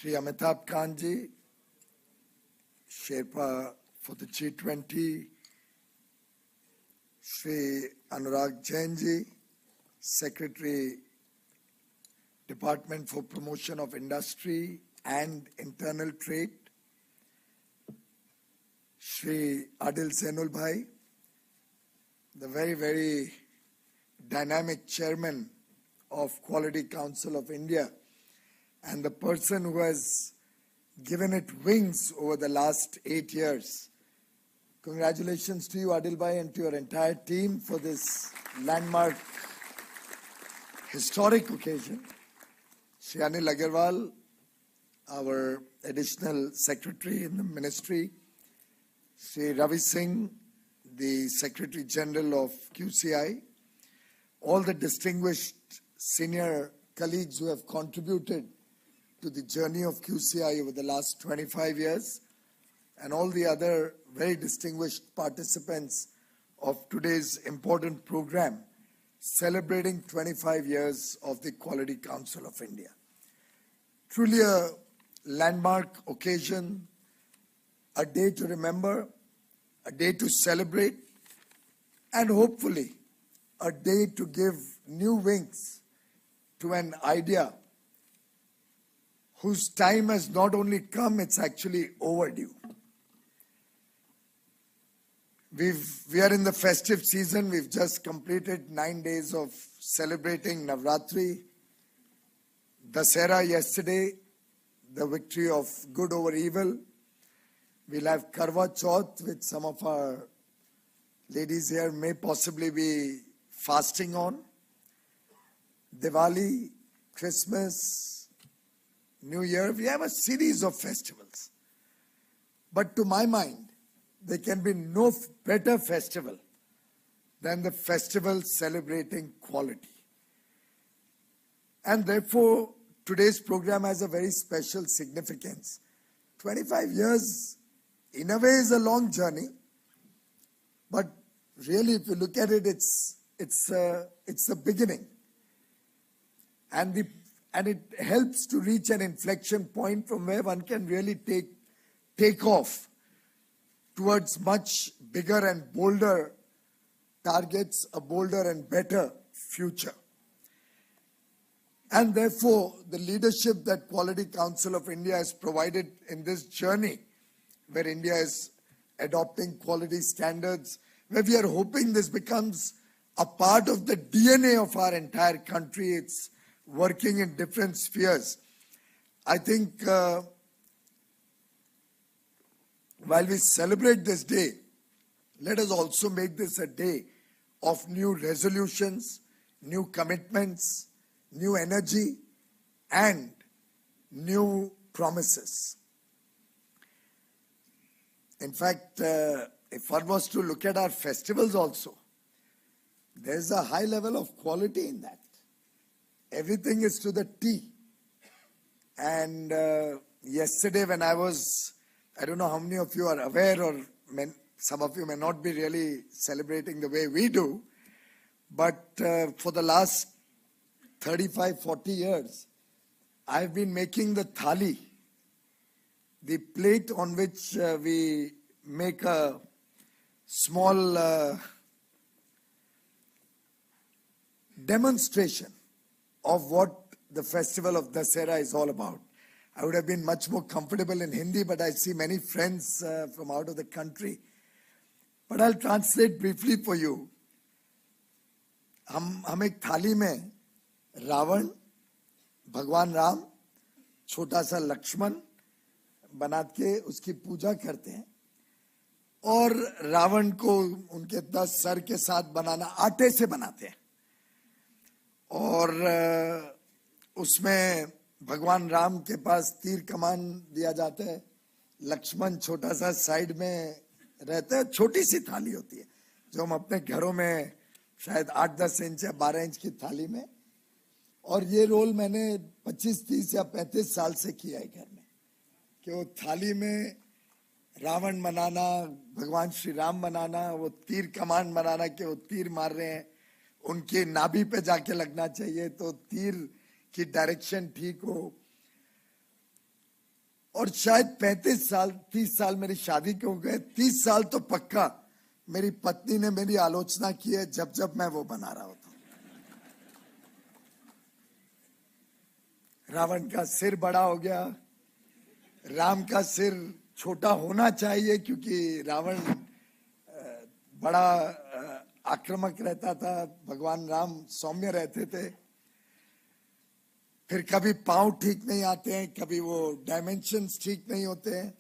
Shri Amitabh Kanji, Sherpa for the G20, Shri Anurag Jainji, Secretary, Department for Promotion of Industry and Internal Trade, Shri Adil Zainul Bhai, the very, very dynamic chairman of Quality Council of India, and the person who has given it wings over the last 8 years. Congratulations to you, Adil Bhai, and to your entire team for this landmark, historic occasion. Shri Anil Agarwal, our additional secretary in the ministry, Shri Ravi Singh, the Secretary General of QCI, all the distinguished senior colleagues who have contributed to the journey of QCI over the last 25 years, and all the other very distinguished participants of today's important program celebrating 25 years of the Quality Council of India. Truly a landmark occasion, a day to remember, a day to celebrate, and hopefully a day to give new wings to an idea whose time has not only come, it's actually overdue. We are in the festive season. We've just completed 9 days of celebrating Navratri. Dasera yesterday, the victory of good over evil. We'll have Karwa Chauth, which some of our ladies here may possibly be fasting on. Diwali, Christmas, New Year. We have a series of festivals. But to my mind, there can be no better festival than the festival celebrating quality. And therefore, today's program has a very special significance. 25 years, in a way, is a long journey. But really, if you look at it, it's the beginning. And it helps to reach an inflection point from where one can really take off towards much bigger and bolder targets, a bolder and better future. And therefore, the leadership that Quality Council of India has provided in this journey, where India is adopting quality standards, where we are hoping this becomes a part of the DNA of our entire country. It's working in different spheres. I think while we celebrate this day, let us also make this a day of new resolutions, new commitments, new energy, and new promises. In fact, if one was to look at our festivals also, there's a high level of quality in that. Everything is to the T. And yesterday when I don't know how many of you are aware, or some of you may not be really celebrating the way we do, but for the last 35, 40 years, I've been making the thali, the plate on which we make a small demonstration of what the festival of Dasera is all about. I would have been much more comfortable in Hindi, but I see many friends from out of the country. But I'll translate briefly for you. हम एक थाली में रावण, भगवान राम, छोटा सा लक्ष्मण बना के उसकी पूजा करते हैं, और रावण को उनके 10 सर के साथ बनाना आटे से बनाते हैं, और उसमें भगवान राम के पास तीर कमान दिया जाता है, लक्ष्मण छोटा सा साइड में रहता है, छोटी सी थाली होती है जो हम अपने घरों में शायद 8-10 इंच या 12 इंच की थाली में, और ये रोल मैंने 25, 30 या 35 साल से किया है घर में, कि वो थाली में रावण बनाना, भगवान श्री राम बनाना, वो तीर कमान बनाना कि वो तीर मार रहे हैं, उनकी नाभि पे जाके लगना चाहिए तो तीर की डायरेक्शन ठीक हो, और शायद 35 साल 30 साल मेरी शादी के हो गए, 30 साल तो पक्का मेरी पत्नी ने मेरी आलोचना की है जब जब मैं वो बना रहा होता हूं। रावण का सिर बड़ा हो गया, राम का सिर छोटा होना चाहिए क्योंकि रावण बड़ा आक्रामक रहता था, भगवान राम सौम्य रहते थे। फिर कभी पांव ठीक नहीं आते हैं, कभी वो डायमेंशंस ठीक नहीं होते हैं।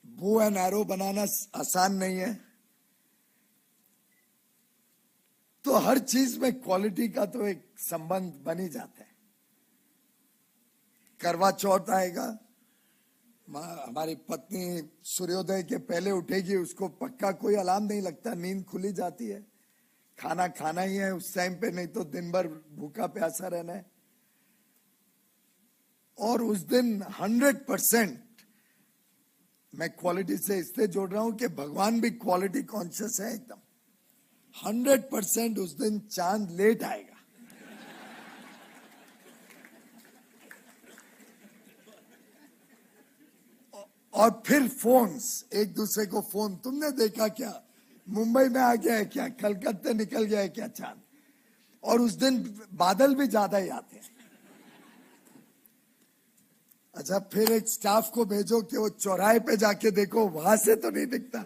बो एंड एरो बनाना आसान नहीं है। तो हर चीज में क्वालिटी का तो एक संबंध बन ही जाता है। करवा चौथ आएगा, हमारी पत्नी सूर्योदय के पहले उठेगी, उसको पक्का कोई अलार्म नहीं लगता, नींद खुली जाती है। खाना खाना ही है उस टाइम पे, नहीं तो दिन भर भूखा प्यासा रहना है। और उस दिन 100% मैं क्वालिटी से इसलिए जोड़ रहा हूं कि भगवान भी क्वालिटी कॉन्शियस है एकदम। 100% उस दिन चांद लेट आएगा। और फिर फोन्स, एक दूसरे को फोन, तुमने देखा क्या, मुंबई में आ गया है क्या, कलकत्ते निकल गया है क्या चांद। और उस दिन बादल भी ज्यादा ही आते हैं। अच्छा, फिर एक स्टाफ को भेजो कि वो चौराहे पे जाके देखो, वहां से तो नहीं दिखता।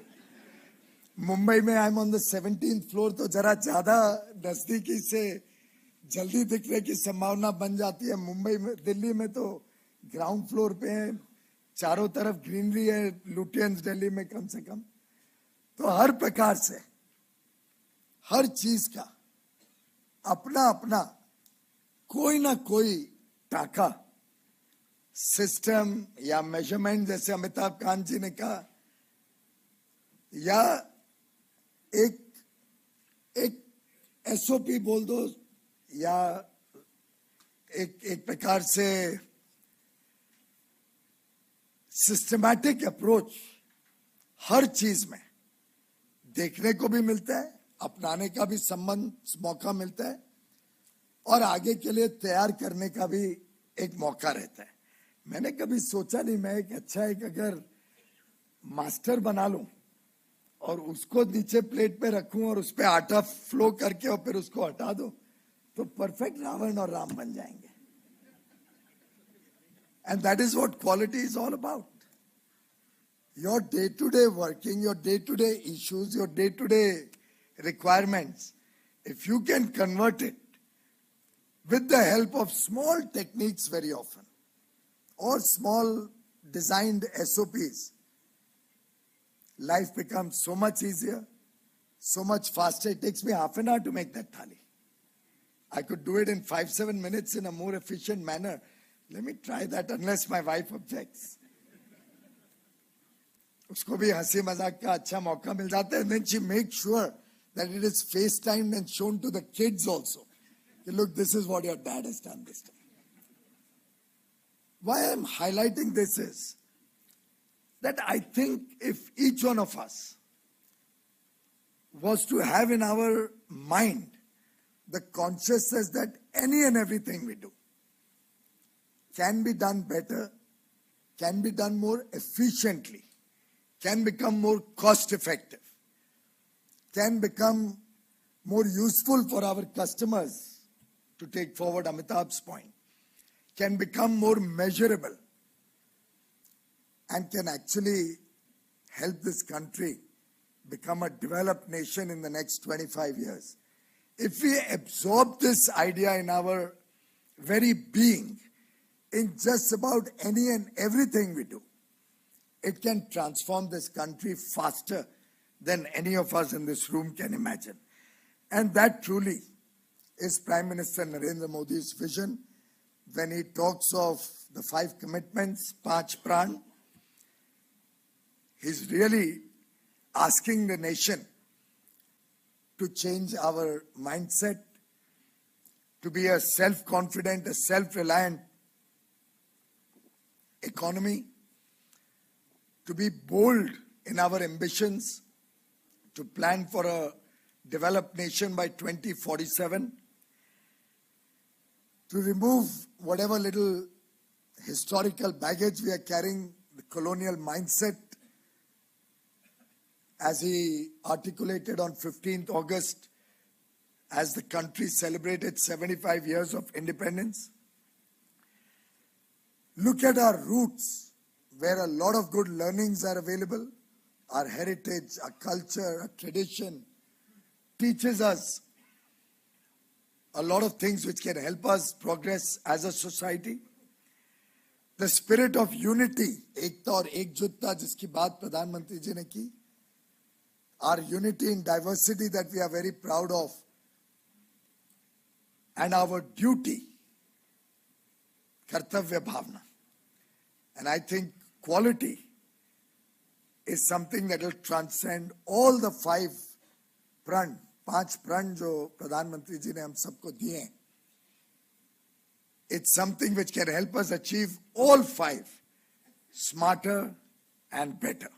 मुंबई में I am on the 17th floor, तो जरा ज्यादा नजदीकी से जल्दी दिखने की संभावना बन जाती है। मुंबई में, दिल्ली में तो ग्राउंड फ्लोर पे है, चारों तरफ ग्रीनरी है, लुटियंस दिल्ली में कम से कम। तो हर प्रकार से हर चीज का अपना अपना कोई ना कोई टाका, सिस्टम या मेजरमेंट, जैसे अमिताभ कांत जी ने कहा, या एक एसओपी बोल दो, या एक प्रकार से सिस्टमैटिक अप्रोच हर चीज में देखने को भी मिलता है, अपनाने का भी मौका मिलता है, और आगे के लिए तैयार करने का भी एक मौका रहता है। मैंने कभी सोचा नहीं, मैं एक अगर मास्टर बना लूं और उसको नीचे प्लेट पे रखूं और उस पे आटा फ्लो करके और फिर उसको हटा दो, तो परफेक्ट रावण और राम बन जाएंगे। And that is what quality is all about. Your day-to-day working, your day-to-day issues, your day-to-day requirements, if you can convert it with the help of small techniques very often, or small designed SOPs, life becomes so much easier, so much faster. It takes me half an hour to make that thali. I could do it in 5-7 minutes in a more efficient manner. Let me try that unless my wife objects. उसको भी हंसी मजाक का अच्छा मौका मिल जाता है. And then she makes sure that it is FaceTimed and shown to the kids also. Look, this is what your dad has done this time. Why I am highlighting this is that I think if each one of us was to have in our mind the consciousness that any and everything we do can be done better, can be done more efficiently, can become more cost effective, can become more useful for our customers, to take forward Amitabh's point, can become more measurable, and can actually help this country become a developed nation in the next 25 years. If we absorb this idea in our very being, in just about any and everything we do, it can transform this country faster than any of us in this room can imagine. And that truly is Prime Minister Narendra Modi's vision when he talks of the 5 commitments, Panch Pran. He's really asking the nation to change our mindset, to be a self-confident, a self-reliant economy, to be bold in our ambitions, to plan for a developed nation by 2047, to remove whatever little historical baggage we are carrying, the colonial mindset, as he articulated on 15th August, as the country celebrated 75 years of independence. Look at our roots, where a lot of good learnings are available. Our heritage, our culture, our tradition teaches us a lot of things which can help us progress as a society. The spirit of unity, एकता और एकजुटता जिसकी बात प्रधानमंत्री जी ने की, our unity in diversity that we are very proud of, and our duty, kartavya bhavna. And I think quality is something that will transcend all the 5 pran, Panch Pran जो प्रधानमंत्री जी ने हम सबको दिए हैं. It's something which can help us achieve all 5, smarter and better.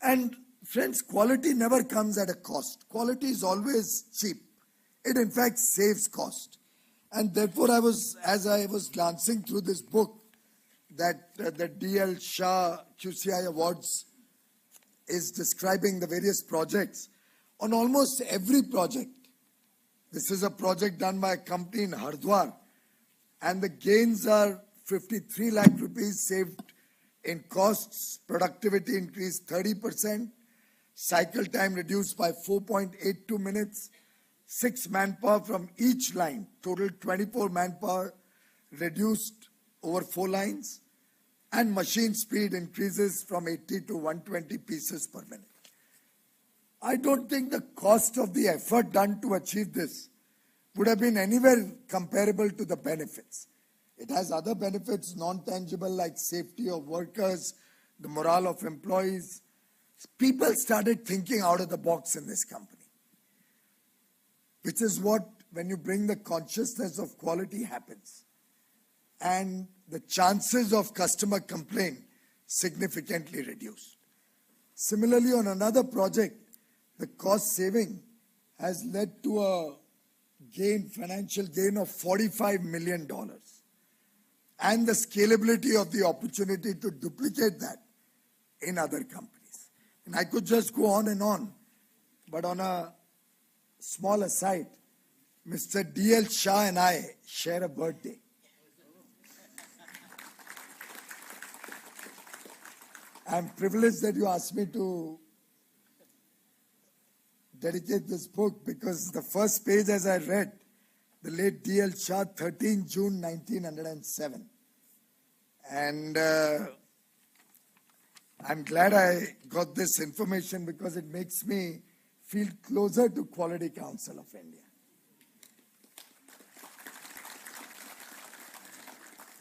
And friends, quality never comes at a cost. Quality is always cheap. It in fact saves cost. And therefore as I was glancing through this book that the DL Shah QCI Awards is describing the various projects, on almost every project, this is a project done by a company in Hardwar, and the gains are 53 lakh rupees saved in costs, productivity increased 30%, cycle time reduced by 4.82 minutes, 6 manpower from each line, total 24 manpower reduced over 4 lines, and machine speed increases from 80 to 120 pieces per minute. I don't think the cost of the effort done to achieve this would have been anywhere comparable to the benefits. It has other benefits, non-tangible, like safety of workers, the morale of employees. People started thinking out of the box in this company, which is what, when you bring the consciousness of quality, happens. And the chances of customer complaint significantly reduced. Similarly, on another project, the cost saving has led to a financial gain of $45 million. And the scalability of the opportunity to duplicate that in other companies. And I could just go on, but on a small aside, Mr. DL Shah and I share a birthday. I'm privileged that you asked me to dedicate this book, because the first page, as I read, the late DL Shah, 13 June 1907. And I'm glad I got this information, because it makes me feel closer to Quality Council of India.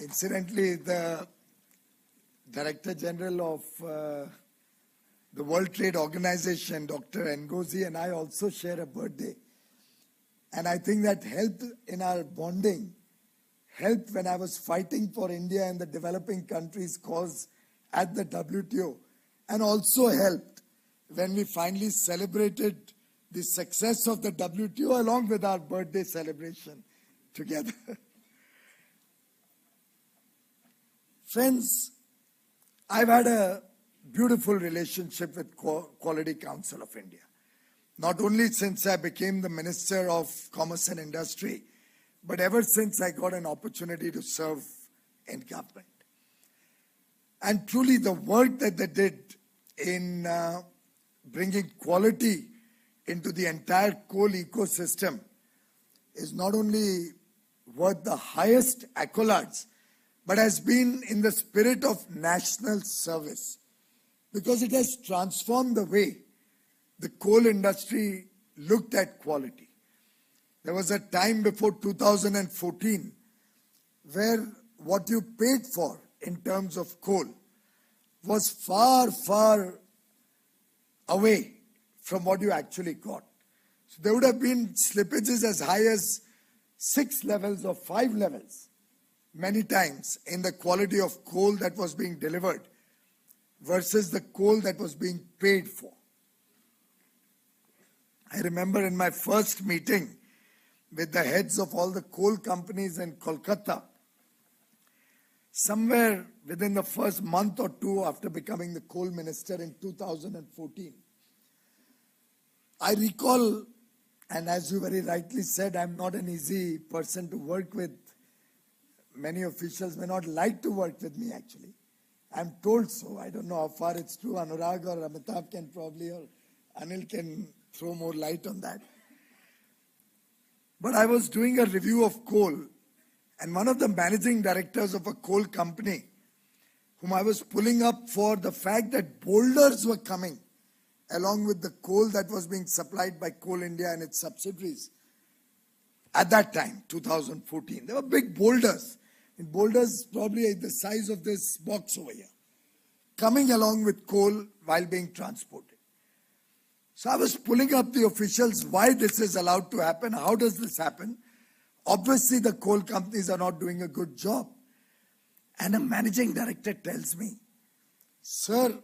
Incidentally, the Director General of the World Trade Organization, Dr. Ngozi, and I also share a birthday. And I think that helped in our bonding, helped when I was fighting for India and the developing countries' cause at the WTO, and also helped when we finally celebrated the success of the WTO along with our birthday celebration together. Friends, I've had a beautiful relationship with Quality Council of India. Not only since I became the Minister of Commerce and Industry, but ever since I got an opportunity to serve in government. And truly the work that they did in bringing quality into the entire coal ecosystem is not only worth the highest accolades, but has been in the spirit of national service, because it has transformed the way the coal industry looked at quality. There was a time before 2014 where what you paid for in terms of coal was far, far away from what you actually got. So there would have been slippages as high as 6 levels or 5 levels many times in the quality of coal that was being delivered versus the coal that was being paid for. I remember in my first meeting with the heads of all the coal companies in Kolkata, somewhere within the first month or two after becoming the coal minister in 2014, I recall, and as you very rightly said, I'm not an easy person to work with. Many officials may not like to work with me actually. I'm told so. I don't know how far it's true. Anurag or Amitabh can probably, or Anil can throw more light on that. But I was doing a review of coal, and one of the managing directors of a coal company, whom I was pulling up for the fact that boulders were coming along with the coal that was being supplied by Coal India and its subsidiaries. At that time, 2014, there were big boulders. In boulders probably the size of this box over here, coming along with coal while being transported. So I was pulling up the officials, why this is allowed to happen, how does this happen? Obviously the coal companies are not doing a good job. And a managing director tells me, sir,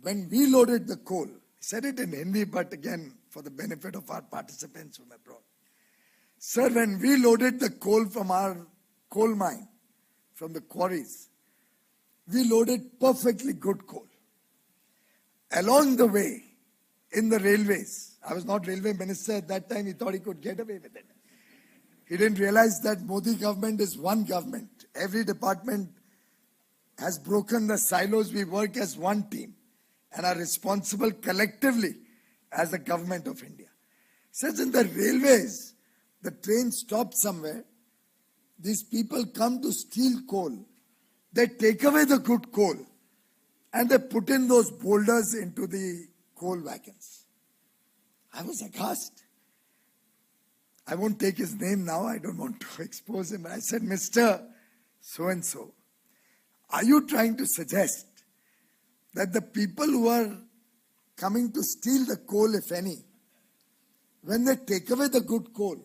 when we loaded the coal, he said it in Hindi, but again, for the benefit of our participants from abroad. Sir, when we loaded the coal from our coal mine, from the quarries, we loaded perfectly good coal. Along the way, in the railways, I was not railway minister at that time, he thought he could get away with it. He didn't realize that Modi government is one government. Every department has broken the silos. We work as one team and are responsible collectively as the government of India. Says in the railways, the train stops somewhere. These people come to steal coal. They take away the good coal and they put in those boulders into the coal wagons. I was aghast. I won't take his name now. I don't want to expose him. But I said, Mr. So-and-so, are you trying to suggest that the people who are coming to steal the coal, if any, when they take away the good coal,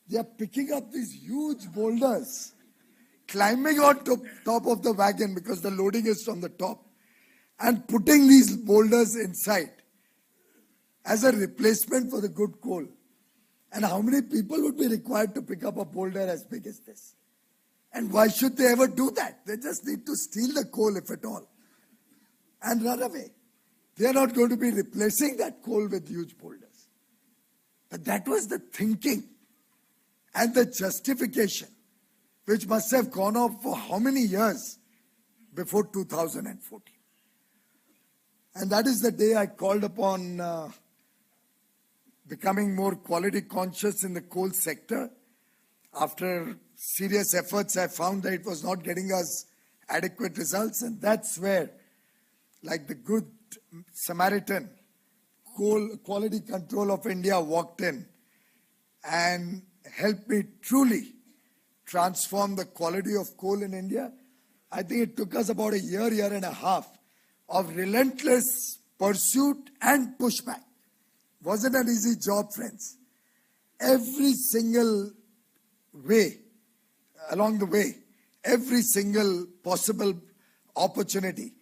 they are picking up these huge boulders, climbing on top of the wagon because the loading is from the top, and putting these boulders inside as a replacement for the good coal? And how many people would be required to pick up a boulder as big as this? And why should they ever do that? They just need to steal the coal, if at all, and run away. They are not going to be replacing that coal with huge boulders. But that was the thinking and the justification which must have gone on for how many years before 2014. And that is the day I called upon becoming more quality conscious in the coal sector. After serious efforts, I found that it was not getting us adequate results, and that's where, like the good Samaritan, Coal Quality Control of India walked in and helped me truly transform the quality of coal in India. I think it took us about a year and a half of relentless pursuit and pushback. Wasn't an easy job, friends. Every single way, along the way, every single possible opportunity,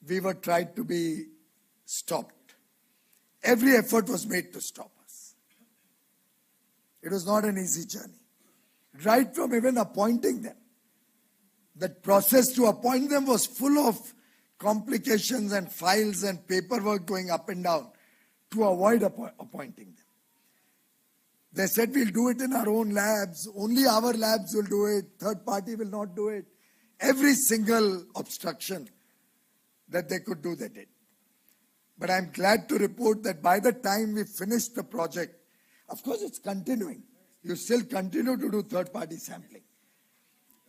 we were tried to be stopped. Every effort was made to stop us. It was not an easy journey. Right from even appointing them. That process to appoint them was full of complications and files and paperwork going up and down to avoid appointing them. They said, we'll do it in our own labs. Only our labs will do it. Third party will not do it. Every single obstruction that they could do, they did. But I'm glad to report that by the time we finished the project, of course it's continuing. You still continue to do third party sampling.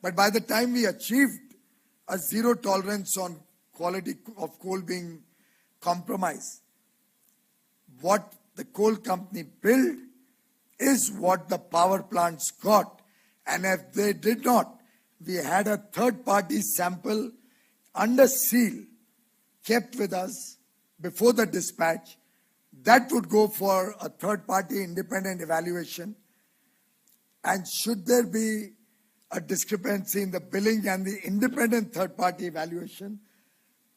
But by the time we achieved a zero tolerance on quality of coal being compromised, what the coal company built is what the power plants got. And if they did not, we had a third-party sample under seal kept with us before the dispatch. That would go for a third-party independent evaluation. And should there be a discrepancy in the billing and the independent third-party evaluation,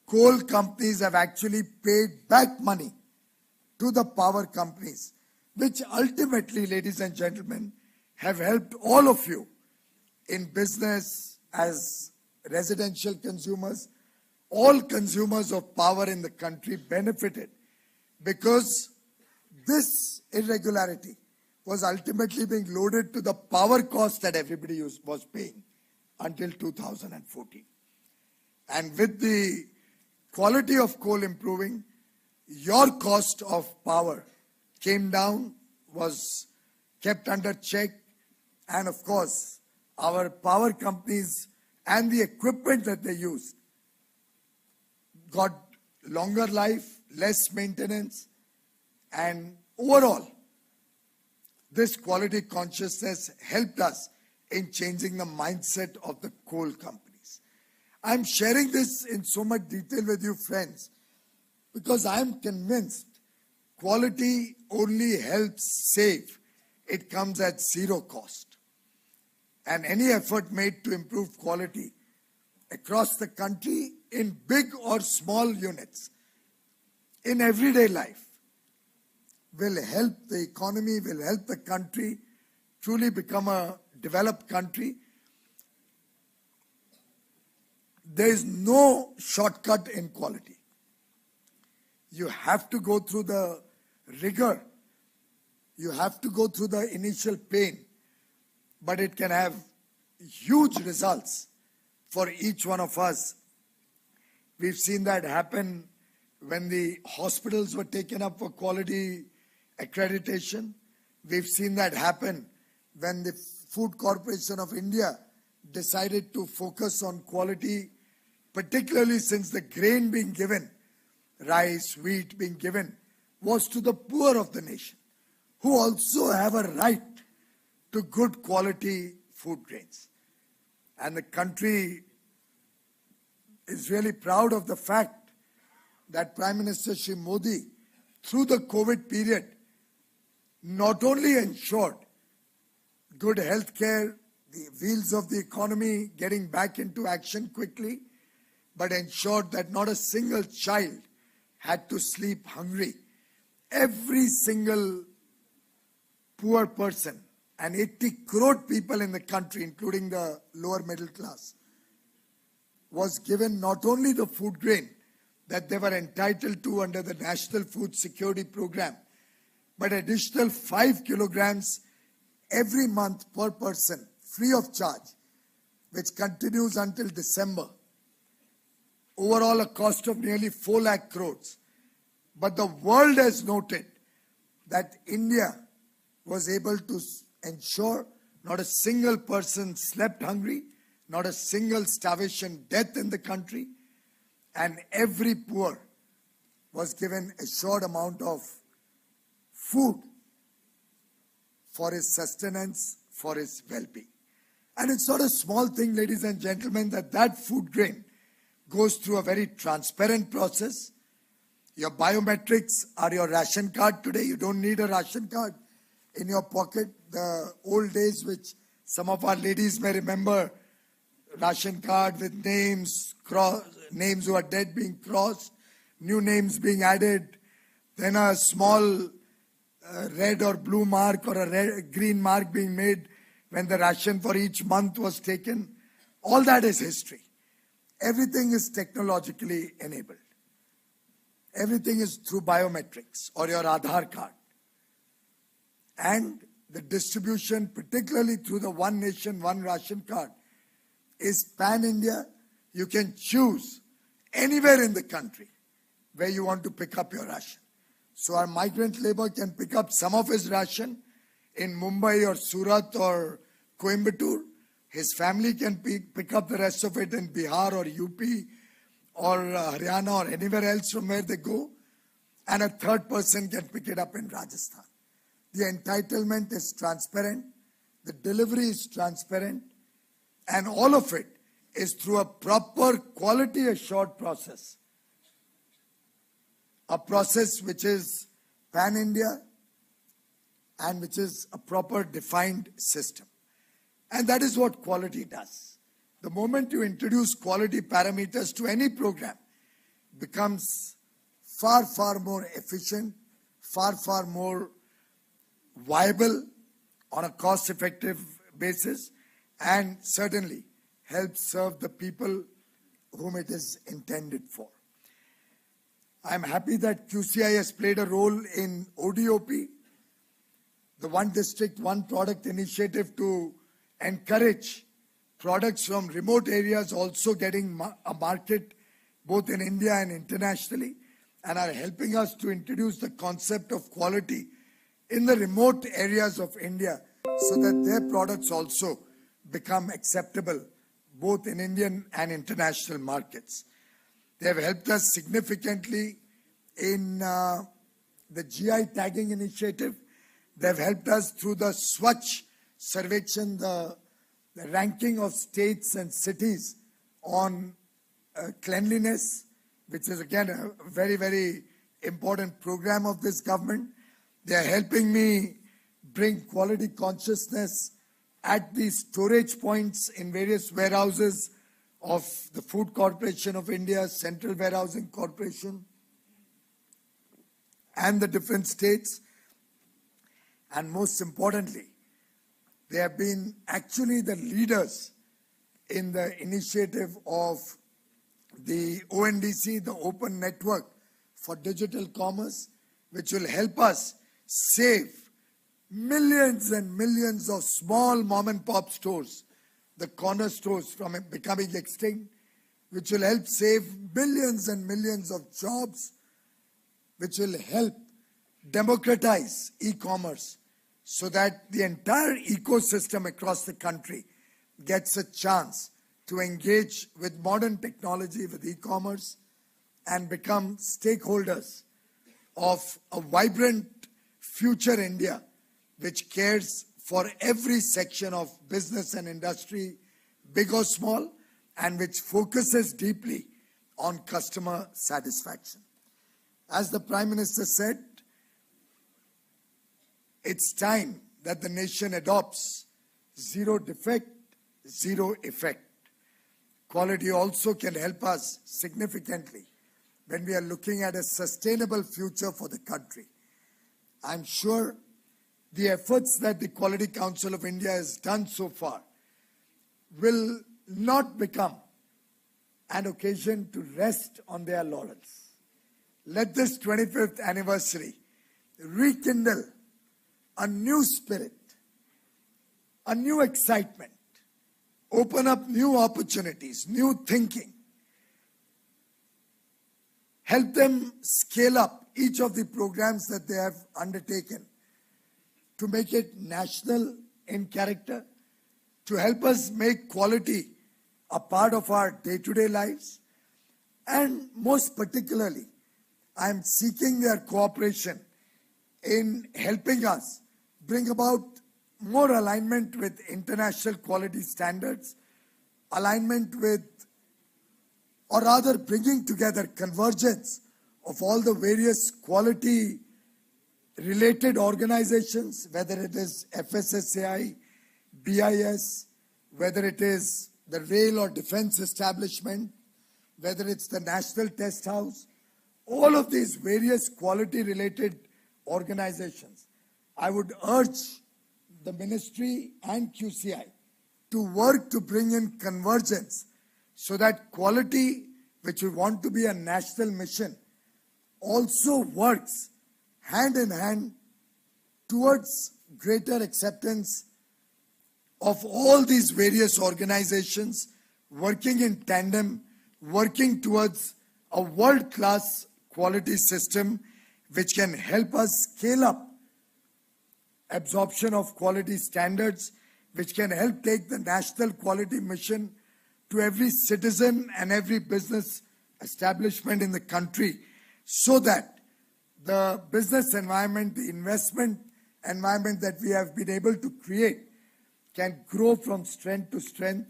coal companies have actually paid back money to the power companies, which ultimately, ladies and gentlemen, have helped all of you in business as residential consumers, all consumers of power in the country benefited because this irregularity was ultimately being loaded to the power cost that everybody was paying until 2014. And with the quality of coal improving, your cost of power came down, was kept under check, and of course, our power companies and the equipment that they use got longer life, less maintenance, and overall, this quality consciousness helped us in changing the mindset of the coal companies. I'm sharing this in so much detail with you, friends, because I'm convinced quality only helps save. It comes at zero cost. And any effort made to improve quality across the country in big or small units, in everyday life, will help the economy, will help the country truly become a developed country. There is no shortcut in quality. You have to go through the rigor. You have to go through the initial pain. But it can have huge results for each one of us. We've seen that happen when the hospitals were taken up for quality accreditation. We've seen that happen when the Food Corporation of India decided to focus on quality, particularly since the grain being given, rice, wheat being given, was to the poor of the nation, who also have a right to good quality food grains. And the country is really proud of the fact that Prime Minister Shri Modi, through the COVID period, not only ensured good health care, the wheels of the economy getting back into action quickly, but ensured that not a single child had to sleep hungry. Every single poor person, and 80 crore people in the country, including the lower middle class, was given not only the food grain that they were entitled to under the National Food Security Program, but additional 5 kilograms every month per person, free of charge, which continues until December. Overall, a cost of nearly 4 lakh crores. But the world has noted that India was able to ensure not a single person slept hungry, not a single starvation death in the country, and every poor was given a short amount of food for his sustenance, for his well-being. And it's not a small thing, ladies and gentlemen, that food grain goes through a very transparent process. Your biometrics are your ration card today. You don't need a ration card in your pocket. The old days, which some of our ladies may remember, ration card with names, names who are dead being crossed, new names being added, then a small red or blue mark or a green mark being made when the ration for each month was taken. All that is history. Everything is technologically enabled. Everything is through biometrics or your Aadhaar card. And the distribution, particularly through the One Nation, One Ration card, is pan-India. You can choose anywhere in the country where you want to pick up your ration. So our migrant labor can pick up some of his ration in Mumbai or Surat or Coimbatore. His family can pick up the rest of it in Bihar or UP or Haryana or anywhere else from where they go. And a third person can pick it up in Rajasthan. The entitlement is transparent. The delivery is transparent. And all of it is through a proper quality assured process. A process which is pan-India and which is a proper defined system. And that is what quality does. The moment you introduce quality parameters to any program, it becomes far, far more efficient, far, far more viable on a cost-effective basis, and certainly help serve the people whom it is intended for. I'm happy that QCI has played a role in ODOP, the One District, One Product initiative to encourage products from remote areas also getting a market both in India and internationally, and are helping us to introduce the concept of quality in the remote areas of India so that their products also become acceptable both in Indian and international markets. They have helped us significantly in the GI tagging initiative. They have helped us through the Swachh Sarvekshan, the ranking of states and cities on cleanliness, which is again a very, very important program of this government. They are helping me bring quality consciousness at the storage points in various warehouses of the Food Corporation of India, Central Warehousing Corporation, and the different states. And most importantly, they have been actually the leaders in the initiative of the ONDC, the Open Network for Digital Commerce, which will help us save millions and millions of small mom and pop stores, the corner stores, from becoming extinct, which will help save billions and millions of jobs, which will help democratize e-commerce so that the entire ecosystem across the country gets a chance to engage with modern technology, with e-commerce, and become stakeholders of a vibrant future India which cares for every section of business and industry, big or small, and which focuses deeply on customer satisfaction. As the Prime Minister said, it's time that the nation adopts zero defect, zero effect. Quality also can help us significantly when we are looking at a sustainable future for the country. I'm sure the efforts that the Quality Council of India has done so far will not become an occasion to rest on their laurels. Let this 25th anniversary rekindle a new spirit, a new excitement, open up new opportunities, new thinking. Help them scale up each of the programs that they have undertaken to make it national in character, to help us make quality a part of our day-to-day lives. And most particularly, I am seeking their cooperation in helping us bring about more alignment with international quality standards, alignment with, or rather bringing together convergence of all the various quality related organizations, whether it is FSSAI, BIS, whether it is the rail or defense establishment, whether it's the National Test House, all of these various quality related organizations. I would urge the ministry and QCI to work to bring in convergence so that quality, which we want to be a national mission, also works hand in hand towards greater acceptance of all these various organizations working in tandem, working towards a world-class quality system which can help us scale up absorption of quality standards, which can help take the national quality mission to every citizen and every business establishment in the country, so that the business environment, the investment environment that we have been able to create can grow from strength to strength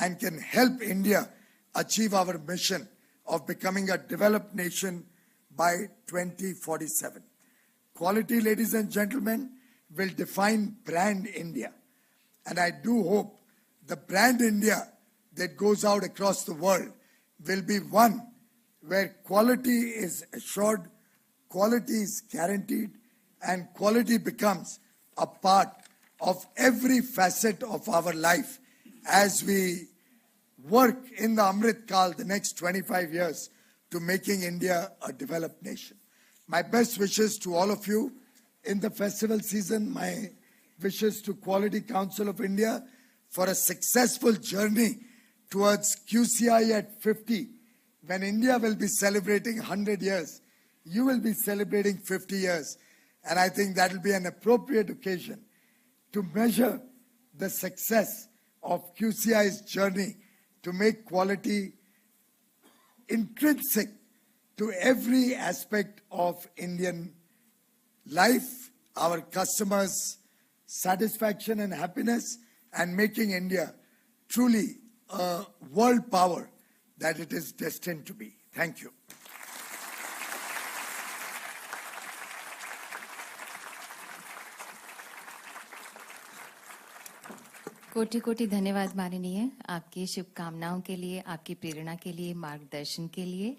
and can help India achieve our mission of becoming a developed nation by 2047. Quality, ladies and gentlemen, will define brand India. And I do hope the brand India that goes out across the world will be one where quality is assured, quality is guaranteed, and quality becomes a part of every facet of our life as we work in the Amrit Kal, the next 25 years, to making India a developed nation. My best wishes to all of you in the festival season. My wishes to Quality Council of India for a successful journey towards QCI at 50. When India will be celebrating 100 years, you will be celebrating 50 years. And I think that will be an appropriate occasion to measure the success of QCI's journey to make quality intrinsic to every aspect of Indian life, our customers' satisfaction and happiness, and making India truly a world power that it is destined to be. Thank you. कोटि कोटि धन्यवाद माननीय, आपकी शुभकामनाओं के लिए, आपकी प्रेरणा के लिए, मार्गदर्शन के लिए,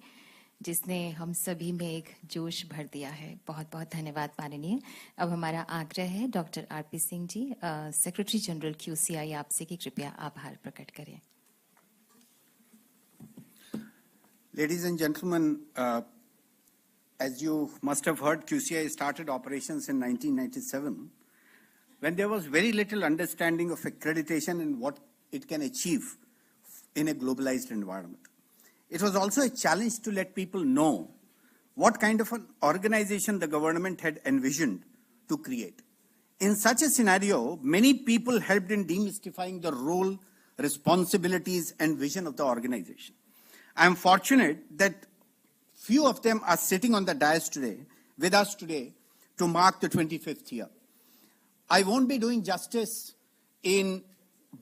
जिसने हम सभी में एक जोश भर दिया है। बहुत बहुत धन्यवाद माननीय। अब हमारा आग्रह है doctor RP Singh ji, secretary general QCI, आपसे कि कृपया आभार प्रकट करें। Ladies and gentlemen, as you must have heard, QCI started operations in 1997 when there was very little understanding of accreditation and what it can achieve in a globalized environment. It was also a challenge to let people know what kind of an organization the government had envisioned to create. In such a scenario, many people helped in demystifying the role, responsibilities, and vision of the organization. I am fortunate that few of them are sitting on the dais today, with us today, to mark the 25th year. I won't be doing justice in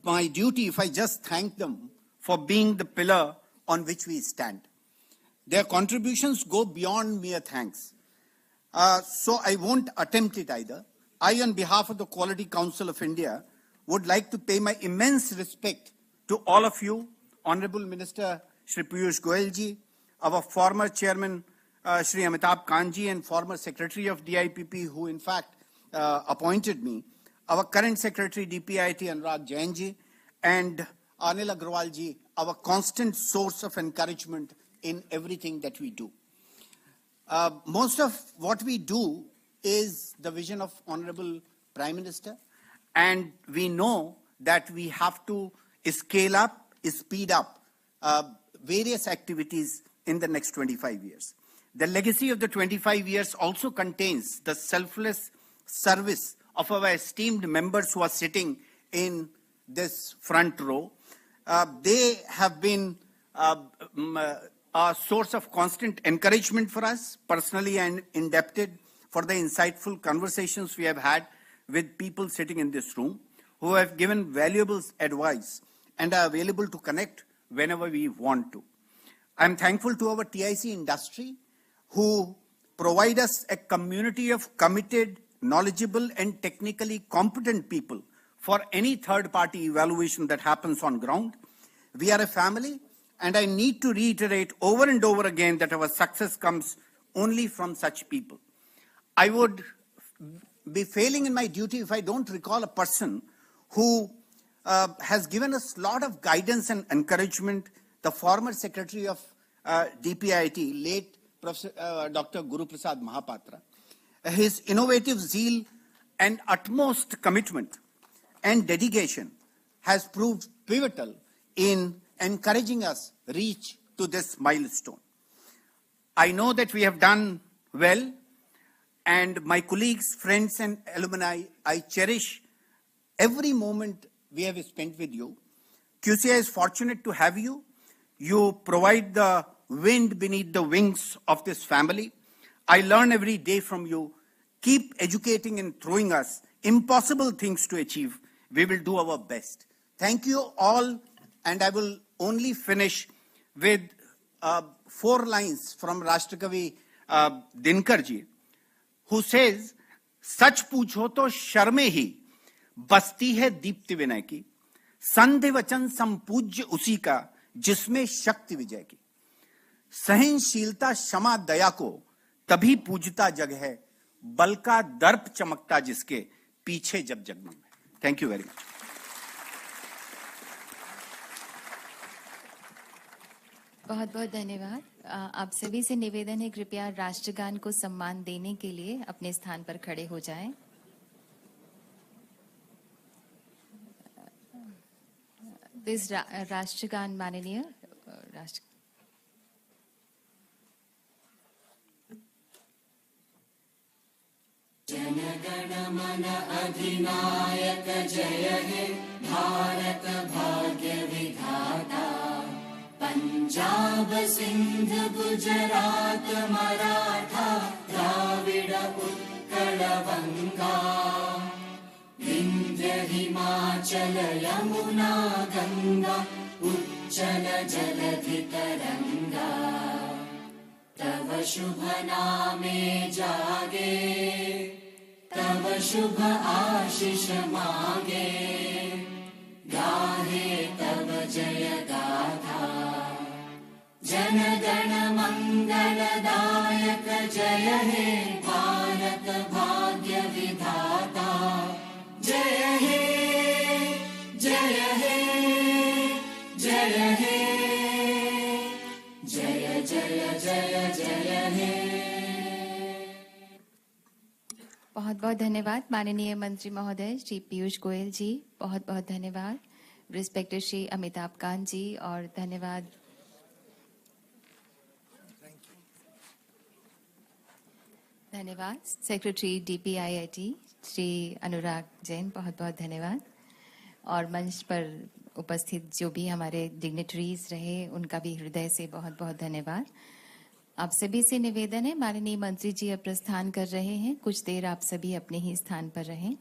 my duty if I just thank them for being the pillar on which we stand. Their contributions go beyond mere thanks. So I won't attempt it either. I, on behalf of the Quality Council of India, would like to pay my immense respect to all of you, Honorable Minister Shri Piyush Goyal ji, our former Chairman Shri Amitabh Kant ji, and former Secretary of DIPP, who in fact appointed me, our current Secretary DPIT Anurag Jain ji, and Anil Agrawal ji, our constant source of encouragement in everything that we do. Most of what we do is the vision of Honorable Prime Minister, and we know that we have to scale up, speed up various activities in the next 25 years. The legacy of the 25 years also contains the selfless service of our esteemed members who are sitting in this front row. They have been a source of constant encouragement for us, personally and indebted for the insightful conversations we have had with people sitting in this room who have given valuable advice and are available to connect whenever we want to. I'm thankful to our TIC industry who provide us a community of committed, knowledgeable and technically competent people for any third-party evaluation that happens on ground. We are a family, and I need to reiterate over and over again that our success comes only from such people. I would be failing in my duty if I don't recall a person who has given us a lot of guidance and encouragement, the former Secretary of DPIT, late Professor, Dr. Guru Prasad Mahapatra. His innovative zeal and utmost commitment and dedication has proved pivotal in encouraging us reach to this milestone. I know that we have done well, and my colleagues, friends and alumni, I cherish every moment we have spent with you. QCI is fortunate to have you. You provide the wind beneath the wings of this family. I learn every day from you. Keep educating and throwing us impossible things to achieve. We will do our best. Thank you all, and I will only finish with 4 lines from Rashtrakavi Dinkar ji, who says, "Sach पूछो तो शर्मे ही बसती है दीप्ति विनय की, संधि वचन संपूज्य उसी का जिसमें शक्ति विजय की, सहनशीलता क्षमा दया को तभी पूजता जग है, बल का दर्प चमकता जिसके पीछे जब जगमग है." Thank you very much. बहुत बहुत धन्यवाद। आप सभी से निवेदन है, कृपया राष्ट्रगान को सम्मान देने के लिए अपने स्थान पर खड़े हो जाएं। दिस राष्ट्रगान माननीय राष्ट्र जनगण मन अधिनायक जय हे भारत भाग्य विधाता। पंजाब सिंध गुजरात मराठा द्राविड उत्कल बंगा। विंध्य हिमाचल यमुना गंगा उच्चल जलधि तरंगा। तव शुभ नामे जागे तव शुभ आशीष मागे। गाहे तव जय गाथा जन गण मंगलदायक जय हे भारत भाग्य विधाता। जय हे जय हे जय हे जय जय जय जय हे। बहुत बहुत धन्यवाद माननीय मंत्री महोदय श्री पीयूष गोयल जी, बहुत बहुत धन्यवाद। रिस्पेक्टेड श्री अमिताभ कांत जी और धन्यवाद। धन्यवाद सेक्रेटरी DPIIT श्री अनुराग जैन, बहुत बहुत धन्यवाद। और मंच पर उपस्थित जो भी हमारे डिग्नेटरीज रहे उनका भी हृदय से बहुत बहुत धन्यवाद। आप सभी से निवेदन है, माननीय मंत्री जी अब प्रस्थान कर रहे हैं, कुछ देर आप सभी अपने ही स्थान पर रहें।